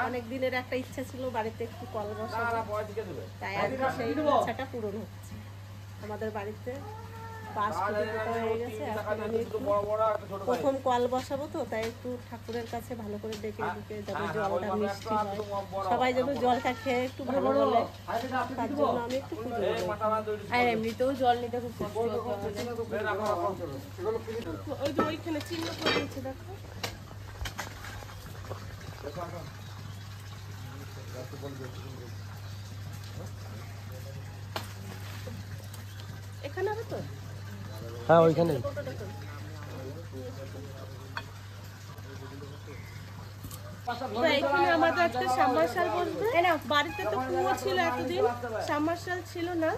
অনেক দিনের একটা ইচ্ছা ছিল বাড়িতে একটু কল বসাবো, তাই আজকে সেই ইচ্ছাটা পূরণ হচ্ছে। আমাদের বাড়িতে বাঁশ কেটে পোতা হয়ে গেছে, এখন আমি একটু প্রথম কল বসাবো, তো তাই একটু ঠাকুরের কাছে ভালো করে ডেকে ডেকে যাতে জলটা মিষ্টি হয়, সবাই যেন জলটা খেয়ে একটু ভালো বলে, তার জন্য আমি একটু পুজো করবো। আর এমনিতেও জল নিতে খুব কষ্ট হচ্ছে। ওই যে ওইখানে চিহ্ন করে দিয়েছে, দেখো। এখানে হবে তো? হ্যাঁ, ওইখানে। এখানে আমাদের আজকে সাবমার্শাল বসবে। বাড়িতে তো কুয়ো ছিল এতদিন, সাবমার্শাল ছিল না,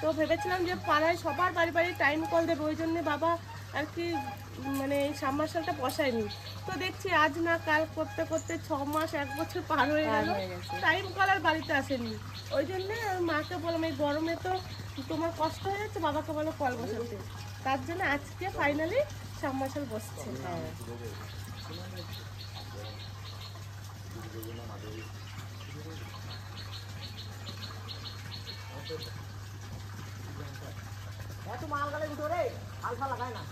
তো ভেবেছিলাম যে পাড়ায় সবার বাড়ি বাড়ি টাইম কল দেবে, ওই জন্য বাবা আর কি মানে সাবমার্শালটা বসায়নি। তো দেখছি আজ না কাল করতে করতে 6 মাস 1 বছর পার হয়ে গেল, টাইম কল আর বাড়িতে আসেনি। ওই জন্য মাকে বললাম এই গরমে তো তোমার কষ্ট হয়ে যাচ্ছে, বাবাকে বলো কল বসাতে। তার জন্য আজকে ফাইনালি সাবমার্শাল বসছে। মাল গালের ভিতরে আলফা লাগায় না।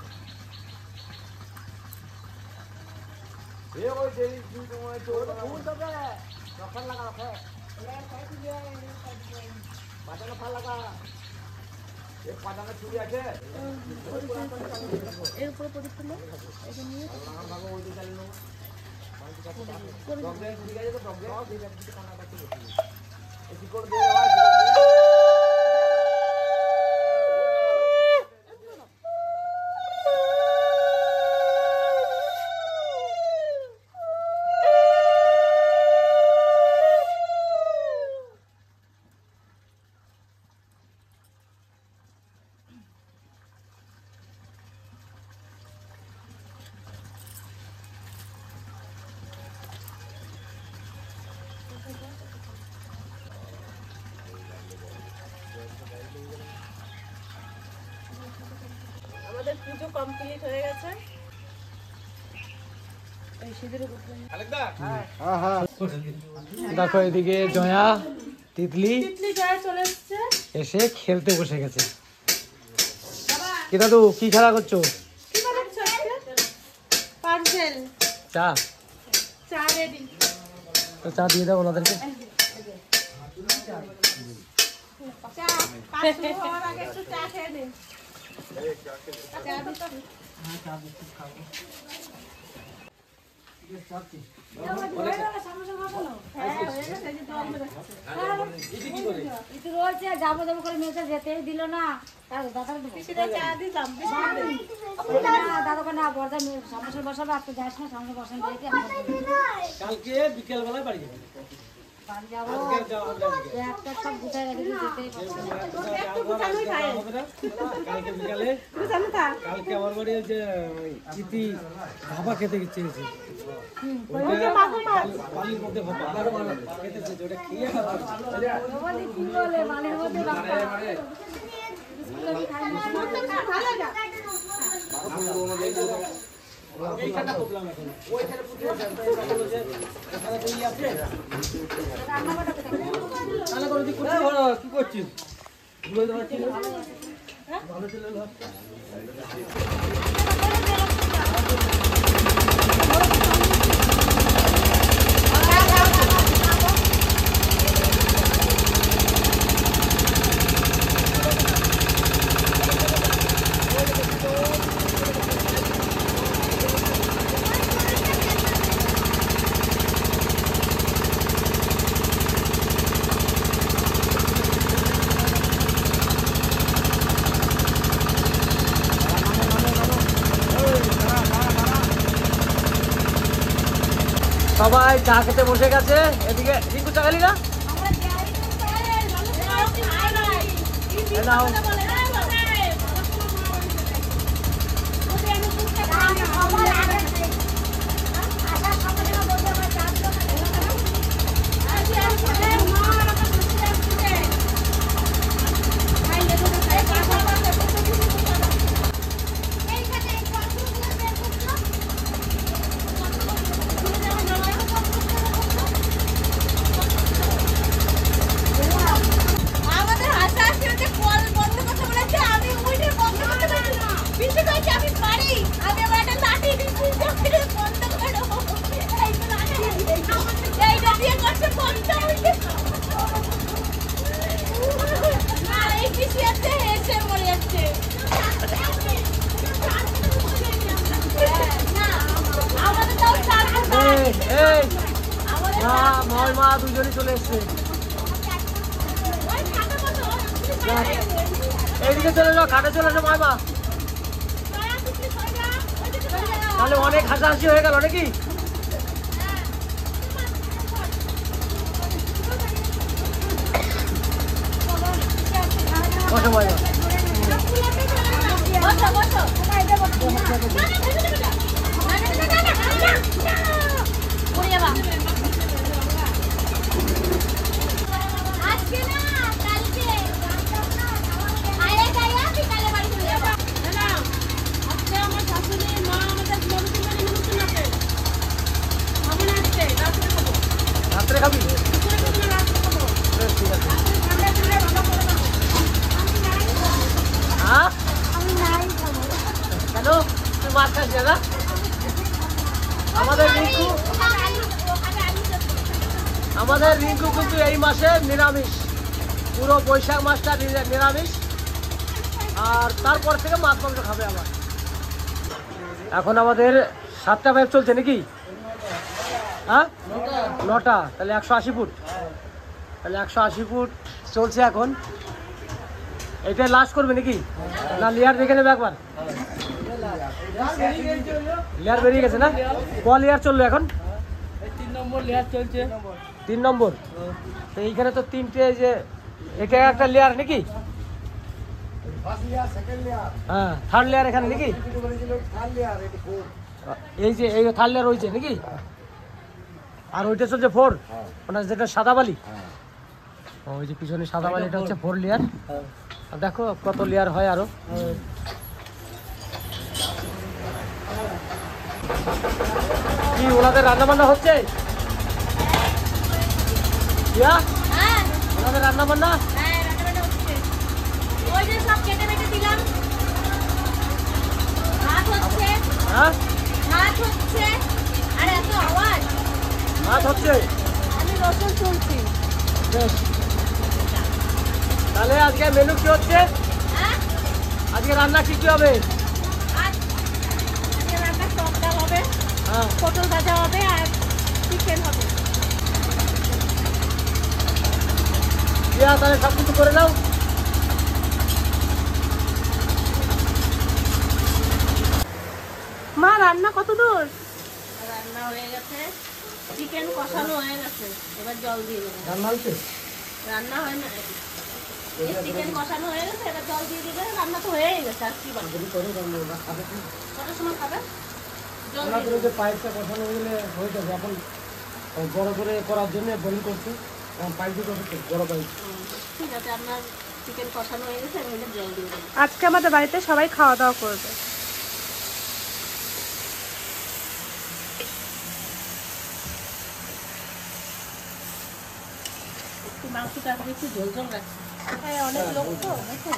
এর উপরে পরীক্ষা নেই, এটা নিয়ে আমাদের পুজো কমপ্লিট হয়ে গেছে। দেখো এদিকে জয়া তিতলি জয়া চলে এসছে, এসে খেলতে বসে গেছে। কি দাদু কি খেলা করছো? কি বানাচ্ছ? পার্সেল চা। চা রেডি, তো চা দিয়ে দাও ওনাদেরকে। চা পার্সেল হওয়ার আগে একটু চা খেয়ে নিন। চা দিচ্ছি। যাবো যাবো করে মেয়েটা যেতেই দিল না, দাদা না বর্দা সামনে বসাবে, আপনি যাস না সামনে বসেন, কালকে বিকেল বেলায় বাড়ি যাবে। বাড়ি যাবো একটা সব গুটাই রেখে যেতেই পারছি না। কালকে বিকালে কালকে আমার বাড়ি যে ইতি ভাবা খেতে চেয়েছে, বালির মধ্যে খেতেছে, ওটা খেয়ে কি বলে বালির মধ্যে কি করছিস? সবাই চা খেতে বসে গেছে। এদিকে রিঙ্কু চা খালি না? বাড়ি, আমি আমার একটা লাঠি দিচ্ছি, চোখে বন্ধ করো। এই তো লাঠি, এইটা দিয়ে করছে বন্ধ হইছে। না, এই পিসি আছে, এসে মরে যাচ্ছে। না, আমাদের তাও চার এই এই মা ময় মা দুজনই চলে এসছে। এইদিকে চলে যাও, খাটে চলে যাও ময় মা। তাহলে অনেক হাসাহাসি হয়ে গেল নাকি? বসো ময় মা। বসো, বসো। পড়ে যাবা। আজকে না, কালকে। আরে গায়া, বিকালে বাড়ি চলে যাবা। না, আজকে আমার শাশুড়ি মা আমাদের মরুচি বাড়ি মরুচি নাকে হবে না, আজকে রাত্রে খাবো। রাত্রে খাবি? দুপুরে খাবো না, রাত্রে খাবো। বেশ, ঠিক আছে। ঠান্ডা ঠান্ডা ভালো করে না। হ্যাঁ আমি নাই খাবো। কেন তুই মাছ খাস না? আমাদের রিঙ্কু কিন্তু এই মাসে নিরামিষ, পুরো বৈশাখ মাসটা নিরামিষ, আর তারপর থেকে মাছ মাংস খাবে আবার। এখন আমাদের 7টা পাইপ চলছে নাকি? হ্যাঁ 9টা, তাহলে 180 ফুট, তাহলে 180 ফুট চলছে এখন। এটাই লাস্ট করবে নাকি, না লেয়ার দেখে নেবে একবার? লেয়ার বেরিয়ে গেছে না? ক লেয়ার চললো এখন? 3 নম্বর লেয়ার চলছে। 3 নম্বর। তো এইখানে তো 3টে, যে এটা একটা লেয়ার নাকি? হ্যাঁ, থার্ড লেয়ার এখানে নাকি? এই যে এই থার্ড লেয়ার হয়েছে নাকি? আর ওইটা চলছে 4, মানে যেটা সাদা বালি। ওই যে পিছনে সাদা বালি, এটা হচ্ছে 4 লেয়ার। আর দেখো কত লেয়ার হয় আরো। কি ওনাদের রান্না বান্না হচ্ছে? হ্যাঁ, ওনাদের রান্না বান্না হ্যাঁ, রান্নাবান্না হচ্ছে। ওই যে সব কেটে বেটে দিলাম। ভাত হচ্ছে, হ্যাঁ ভাত হচ্ছে। আর এত আওয়াজ, ভাত হচ্ছে। আমি রসুন তুলছি। বেশ, তাহলে আজকে মেনু কি হচ্ছে? হ্যাঁ? আজকে রান্না কি কি হবে? আজকে রান্না টক ডাল হবে, হ্যাঁ, পটল ভাজা হবে, আর চিকেন হবে। দিয়া তাহলে সব কিছু করে নাও। মা রান্না কত দূর? রান্না হয়ে গেছে, চিকেন কষানো হয়ে গেছে, এবার জল দিয়ে দেবো। রান্না হচ্ছে? রান্না হয় না, চিকেন কষানো হয়ে গেছে, এবার জল দিয়ে দিবে। রান্না তো হয়েই গেছে, আর কি বাকি? কটার সময় খাবে? জল দিয়ে যে পাইপটা বসানো হয়ে গেলে হয়ে যাবে। এখন বড় করে করার জন্য বোলিং করছে, পাইপ দিতে হচ্ছে বড় পাইপ। ঠিক আছে, আপনার চিকেন কষানো হয়ে গেছে, আমি এবার জল দিয়ে দেবো। আজকে আমাদের বাড়িতে সবাই খাওয়া দাওয়া করবে। একটু মাংসটা আজকে একটু ঝোল ঝোল রাখছি। হ্যাঁ, অনেক লোক তো, দেখো।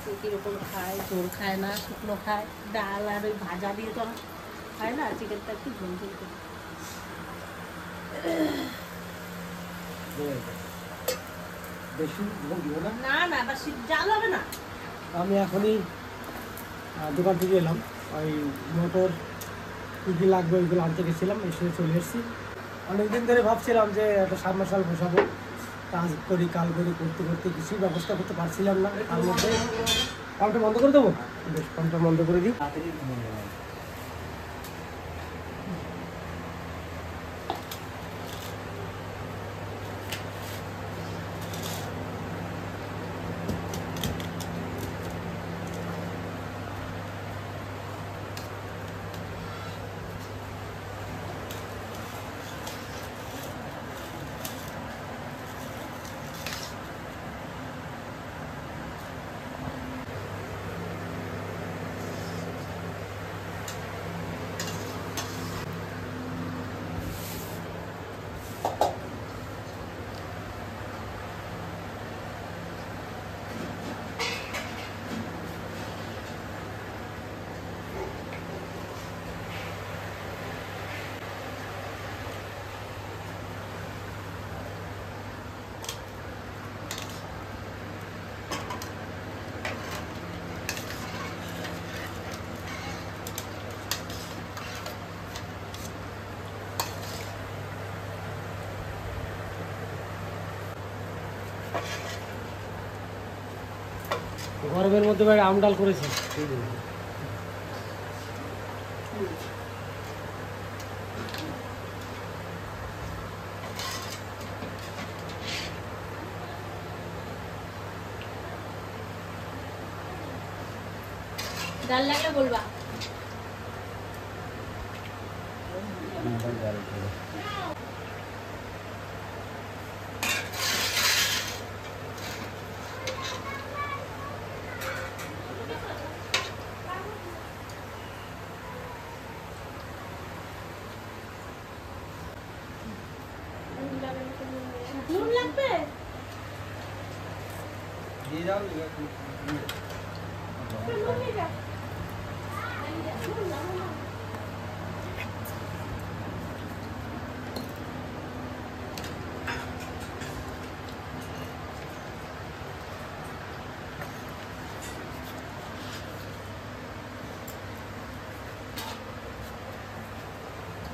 কে কিরকম খায়, ঝোল খায় না, শুকনো খায়, ডাল আর ওই ভাজা দিয়ে তো খায় না, চিকেনটা একটু ঝোল ঝোল করে। বেশি ঝোল দিও না। না না, বা জাল হবে না। আমি এখনই দোকান থেকে এলাম, ওই মোটর কী কী লাগবে ওইগুলো আনতে গেছিলাম, এসে চলে এসেছি। অনেকদিন ধরে ভাবছিলাম যে একটা সাবমার্শাল বসাবো, কাজ করি কাল করি করতে করতে কিছুই ব্যবস্থা করতে পারছিলাম না। তার মধ্যে পাম্পটা বন্ধ করে দেবো, বেশ পাম্পটা বন্ধ করে দিই। গরমের মধ্যে ভাই আম ডাল করেছি। ডাল লাগলে বলবা। নুন লাগবে?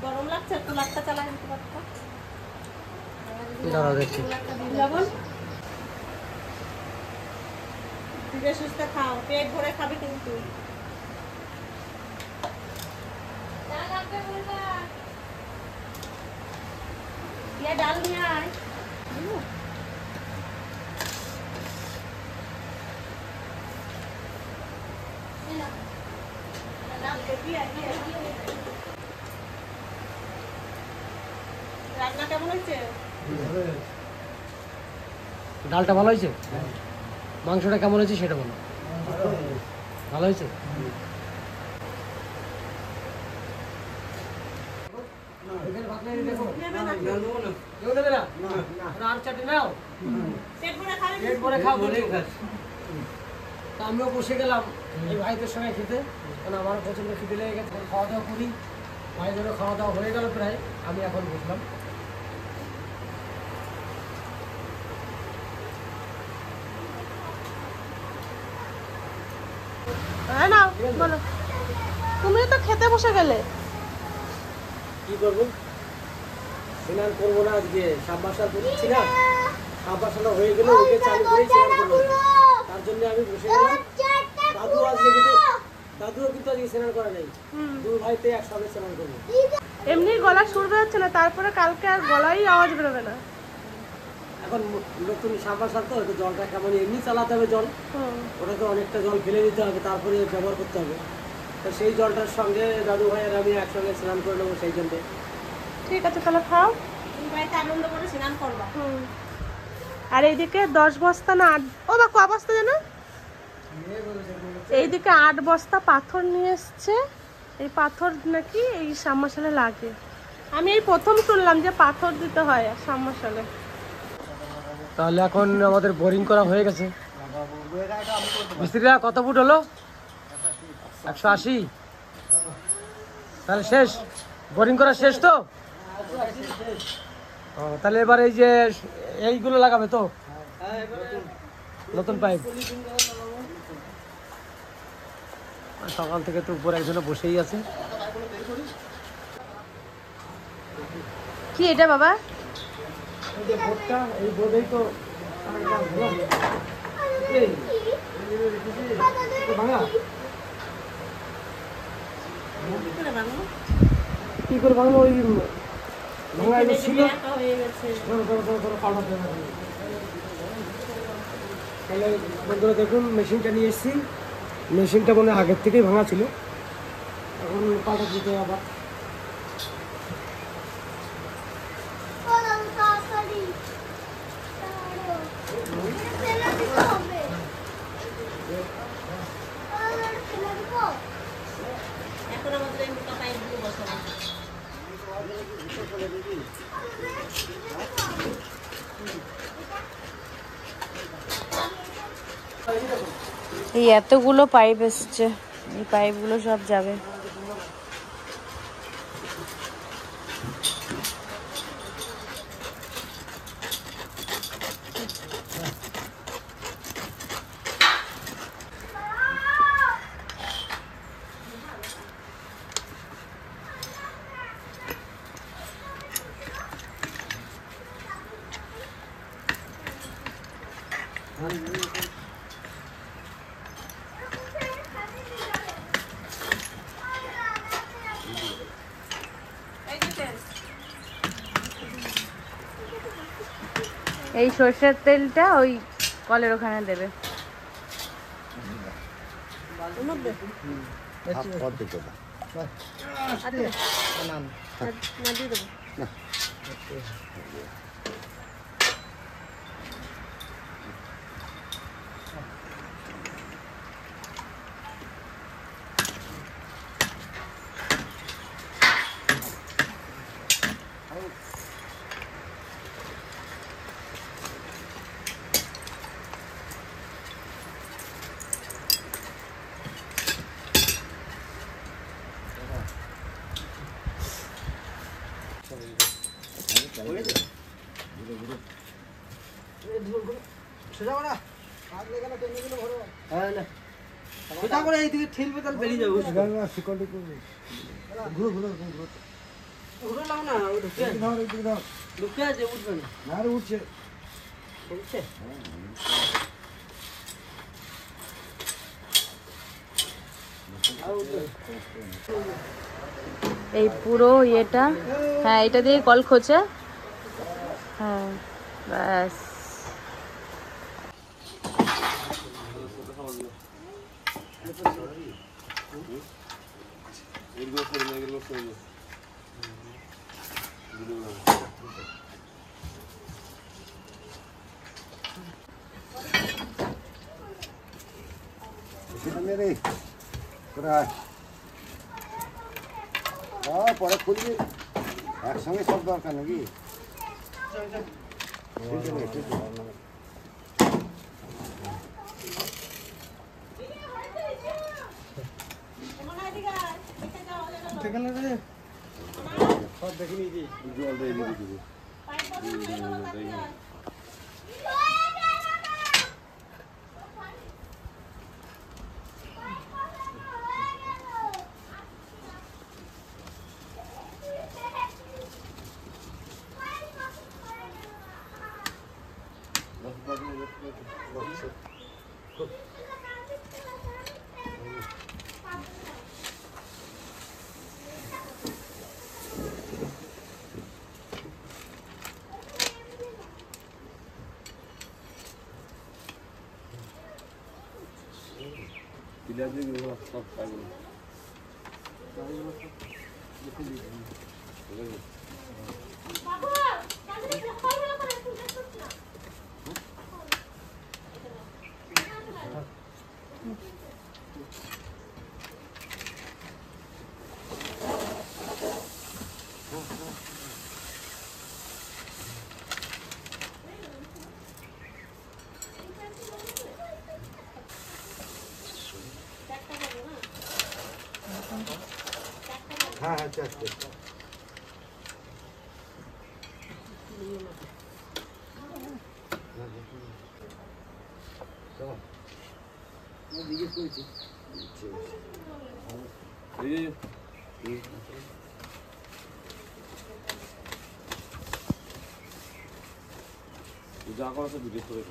গরম লাগছে, কুলারটা চালাই দিতে পারতো। দাঁড়াও দেখছি। লবণ ধীরে সুস্থে খাও, পেট ভরে খাবে কিন্তু। ডাল নিয়ে আয়। রান্না কেমন হয়েছে? ডালটা ভালো হয়েছে? মাংসটা কেমন হয়েছে সেটা বলো। ভালো হয়েছে? আমিও বসে গেলাম এই ভাইদের সঙ্গে খেতে, কারণ আমার প্রচন্ড খিদে লেগে গেছে। খাওয়া দাওয়া করি, ভাইদেরও খাওয়া দাওয়া হয়ে গেল প্রায়, আমি এখন বসলাম। হ্যাঁ না বলো, তুমি তো খেতে বসে গেলে। কি করবো? স্নান করবো না আজকে, সাবমার্শাল করছি না, সাবমার্শাল হয়ে গেলে ওকে চালু করেই স্নান করবো, তার জন্য আমি বসে গেলাম। দাদু আজকে কিন্তু, দাদুও কিন্তু আজকে স্নান করা নেই, দুই ভাইতে একসঙ্গে স্নান করবো। এমনি গলা সুর বেরোচ্ছে না, তারপরে কালকে আর গলাই আওয়াজ বেরোবে না। এখন নতুন সাবমার্শাল তো, একটু জলটা কেমন এমনি চালাতে হবে জল, ওটাকে অনেকটা জল ফেলে দিতে হবে, তারপরে ব্যবহার করতে হবে। তো সেই জলটার সঙ্গে দাদু ভাই আর আমি একসঙ্গে স্নান করে নেবো, সেই জন্যে। ঠিক আছে তাহলে খাও। তুমি বাড়িতে আনন্দ করে স্নান করবা। আর এইদিকে 10 বস্তা না 8, ও বা ক বস্তা যেন, এইদিকে 8 বস্তা পাথর নিয়ে এসছে। এই পাথর নাকি এই সাবমার্শালে লাগে। আমি এই প্রথম শুনলাম যে পাথর দিতে হয় সাবমার্শালে। তাহলে এখন আমাদের বোরিং করা হয়ে গেছে। মিস্ত্রিরা কত ফুট হলো? 180। তাহলে শেষ, বোরিং করা শেষ তো? ও তাহলে এবার এই যে এইগুলো লাগাবে তো, নতুন পাইপ। সকাল থেকে তো উপরে একজন বসেই আছে। কি এটা বাবা? এই যে বোর্ডটা, এই বোর্ডেই তো ভাঙা। কি করে ভাঙলো? ওই ভাঙা ছিল, তাহলে বন্ধুরা দেখুন মেশিনটা নিয়ে এসেছি। মেশিনটা মনে হয় আগের থেকেই ভাঙা ছিল, এখন পাল্টা দিতে আবার। এখন আমাদের এই মোটা পাইপগুলো বসাবো। এই এতগুলো পাইপ এসছে, এই পাইপগুলো সব যাবে। এই সর্ষের তেলটা ওই কলের ওখানে দেবে। এইদিকে ঠেলবে তাহলে বেরিয়ে যাবে। ঘুরো ঘুরো ঘুরো ঘুরো লাও না, ওই ঢুকে আছে, উঠবে না। না রে উঠছে, উঠছে। এই পুরো ইয়েটা, হ্যাঁ এটা দিয়ে কল খোঁচে। হ্যাঁ ব্যাস। পরে খুলবি একসঙ্গে সব দরকার নাকি? সব দেখে নিয়েছি, জল দিয়ে দিয়ে দিবি। সব পাইগুলো হ্যাঁ হ্যাঁ চারটে। জিজ্ঞেস করেছি যা করা তো জিজ্ঞেস করে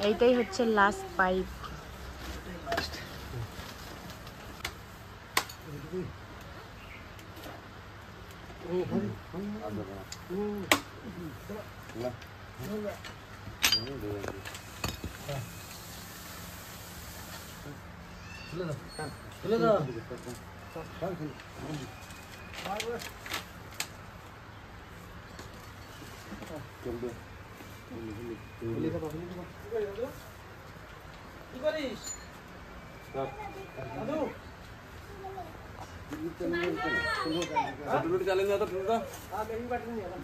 এইটাই হচ্ছে লাস্ট পাইপ। কি করিস?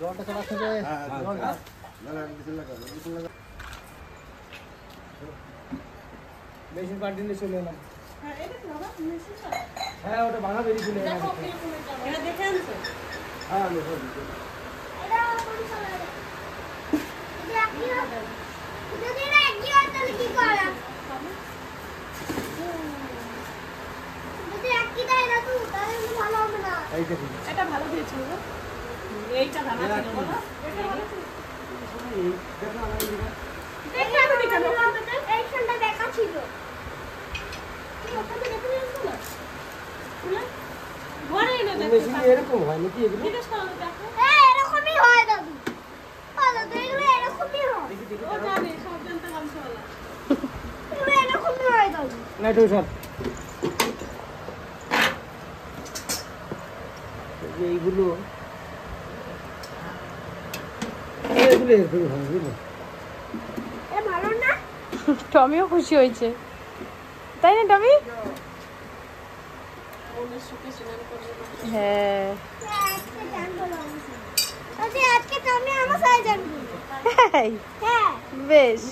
জলটা চালাচ্ছে রে। মেশিন কন্টিনিউ চলে এলাম। হ্যাঁ ওটা ভাঙা বেরিয়ে চলে এলাম। এটা দেখে আনছো? হ্যাঁ কি এইটা দিন। এটা ভালো দিয়েছিল গো। এইটা ভালো ছিল বলো। দেখে আমি কেন ওখান থেকে খুলে ঘরে এনে দেখতে মেশিন এরকম হয় নাকি এগুলো? জিজ্ঞেস করো দেখো এরকমই হয় দাদু। দাদু এগুলো এরকমই হয়। ও জানে সব জানতে গামছাওয়ালা এগুলো এরকমই হয় দাদু। না এটা সব এইগুলো এগুলো এরকম হয় বুঝলো? এ ভালো না? টমিও খুশি হয়েছে, তাই না টমি? হ্যাঁ আজকে তুমি আমার সাথে জানবি। এই, হ্যাঁ বেশ।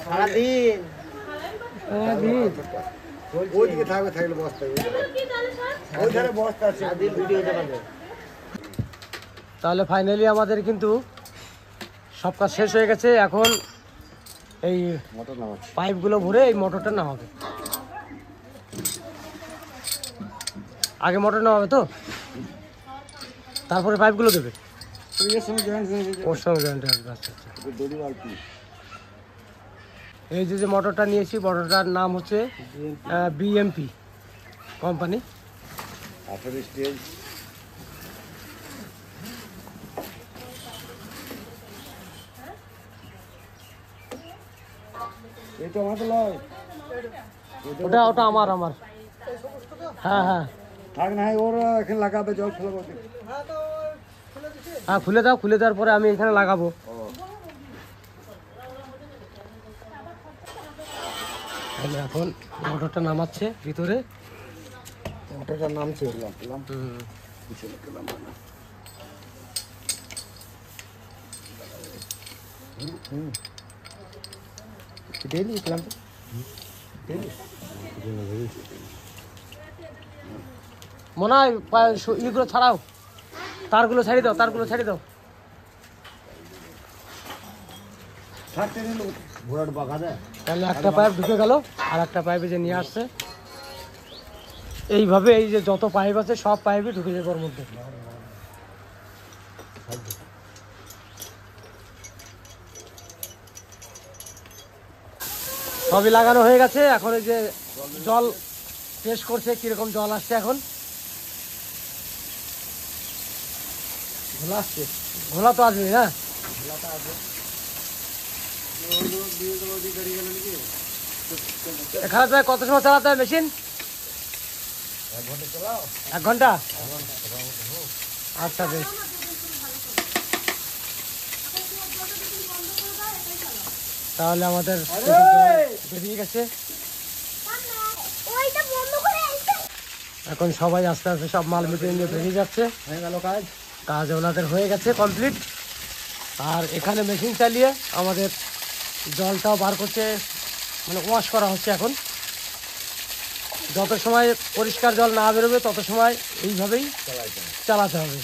সারাদিন ওইদিকে থাকবে থাকলে বস্তা ওই ধারে বস্তা আছে ভিডিও দেখাবে। তাহলে ফাইনালি আমাদের কিন্তু সব কাজ শেষ হয়ে গেছে। এখন এই মোটর নামাচ্ছে পাইপগুলো ভরে এই মোটরটা নামাবে। আগে মোটর নামাবে তো, তারপরে পাইপগুলো দেবে। এর সঙ্গে জয়েন্ট ওর সঙ্গে জয়েন্ট আসবে। আচ্ছা আচ্ছা। দড়ি বালতি এই যে মোটরটা নিয়েছি, মোটরটার নাম হচ্ছে বিএমপি কোম্পানি। 18 স্টেজ এই তো আমাদের লয় ওটা ওটা আমার। হ্যাঁ হ্যাঁ থাক না ওর এখানে লাগাবে জল ফেলাবো হ্যাঁ, খুলে দাও। খুলে দেওয়ার পরে আমি এখানে লাগাবো। তাহলে এখন মোটরটা নামাচ্ছে ভিতরে। মোটরটার নাম ছিল ডেলি দিলাম তো। মনে হয় ইগুলো ছাড়াও, তারগুলো ছাড়িয়ে দাও, তারগুলো ছাড়িয়ে দাও। থাকতে নিল ঘোড়ার বাঘা দেয় তাহলে একটা পাইপ ঢুকে গেল, আর একটা পাইপে যে নিয়ে আসছে এইভাবে। এই যে যত পাইপ আছে সব পাইপই ঢুকে যাবে ওর মধ্যে। সবই লাগানো হয়ে গেছে। এখন এই যে জল টেস্ট করছে কিরকম জল আসছে। এখন লাস্টে ঘোলা তো আসবে না? এখানে প্রায় কত সময় চালাতে হয় মেশিন? 1 ঘন্টা। আচ্ছা বেশ। তাহলে আমাদের বেরিয়ে গেছে। এখন সবাই আস্তে আস্তে সব মাল মিটিয়ে নিয়ে বেরিয়ে যাচ্ছে। হয়ে গেল কাজ। কাজ ওনাদের হয়ে গেছে কমপ্লিট। আর এখানে মেশিন চালিয়ে আমাদের জলটাও বার করছে, মানে ওয়াশ করা হচ্ছে এখন। যত সময় পরিষ্কার জল না বেরোবে তত সময় এইভাবেই চালাতে হবে।